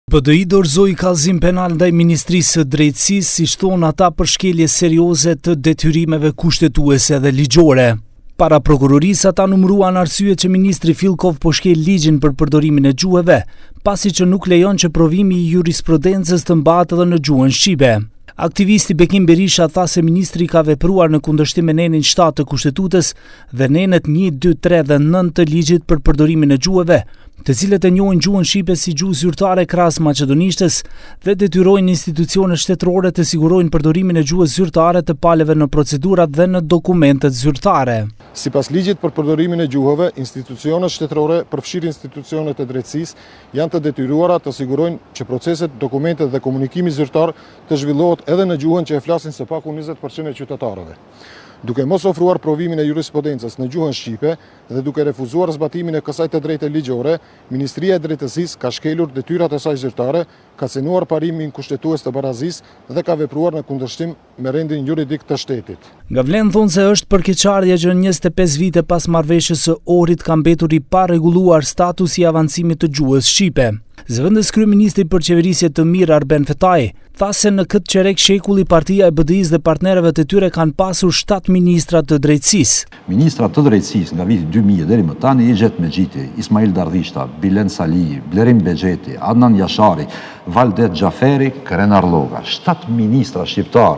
BDI dorëzoi kallëzim penal ndaj Ministrisë së Drejtësisë, si thon ata, për shkelje serioze të detyrimeve kushtetuese dhe ligjore. Para prokurorisë ata numëruan arsyet që ministri Fillkov po shkel ligjin për përdorimin e gjuhëve, pasi që nuk lejon që provimi i jurisprudencës të mbahet edhe në gjuhën shqipe. Aktivisti Bekim Berisha tha se ministri ka vepruar në kundërshtim me nenin 7 të kushtetutës dhe nenet 1, 2, 3 dhe 9 të ligjit për përdorimin e gjuhëve, të cilët e njohin gjuhën shqipe si gjuhë zyrtare krahas maqedonishtës dhe detyrojnë institucionet shtetërore të sigurojnë përdorimin e gjuhës zyrtare të palëve në procedurat dhe në dokumentet zyrtare. Sipas ligjit për përdorimin e gjuhëve, institucionet shtetërore, përfshirë institucionet e drejtësisë, janë të detyruara të sigurojnë që proceset, dokumentet dhe komunikimi zyrtar të zhvillohet edhe në gjuhën që e flasin së paku 20% e qytetarëve. Duke mos ofruar provimin e jurisprudencës në gjuhën shqipe dhe duke refuzuar zbatimin e kësaj të drejtë ligjore, Ministria e Drejtësisë ka shkelur detyrat e saj zyrtare, ka cenuar parimin kushtetues të barazisë dhe ka vepruar në kundërshtim me rendin juridik të shtetit. Nga vlen thonë se është përkeqardhje që 25 vite pas marrëveshjes së Ohrit ka mbetur i parregulluar statusi i avancimit të gjuhës shqipe. Zëvendës kryeministri për qeverisje të mirë Arben Fetai tha se në këtë qerek shekulli partia e BDI-s dhe partnerëve të tyre kanë pasur 7 ministra të drejtësisë. Ministrat të drejtësisë nga viti 2000 deri më tani Ixhet Mexhiti, Ismail Dardhishta, Bilen Sali, Blerim Bexheti, Adnan Jashari, Valdet Xhaferi, Karen Arllloga. 7 ministra shqiptar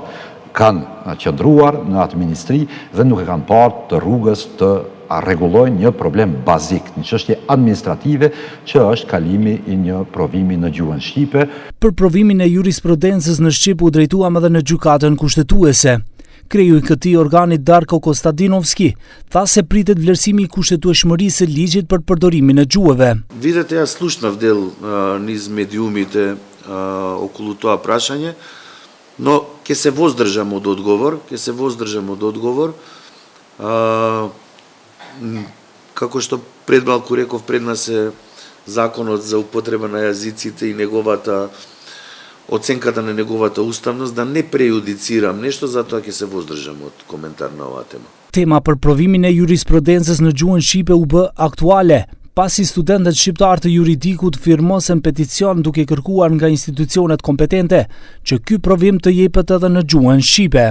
kanë qëndruar në atë ministri dhe nuk e kanë parë të rrugës të rregullojnë një problem bazik, një çështje administrative që është kalimi i një provimi në gjuhën shqipe. Për provimin e jurisprudencës në shqip u drejtuam edhe në gjykatën kushtetuese. Kreu i këtij organi Darko Kostadinovski tha se pritet vlerësimi i kushtetueshmërisë së ligjit për përdorimin e gjuhëve. Видите, ја слушнав дел низ медиумите околу тоа прашање, но ќе се воздржам од одговор. Како што пред малку реков, пред нас е законот за употреба на јазиците и неговата оценката на неговата уставност, да не преюдицирам нешто, затоа ќе се воздржам од коментар на оваа тема. Tema për provimin e jurisprudencës në gjuhën shqipe u bë aktuale, pasi studentët shqiptar të juridikut firmosen peticion duke kërkuar nga institucionet kompetente që ky provim të jepet edhe në gjuhën shqipe.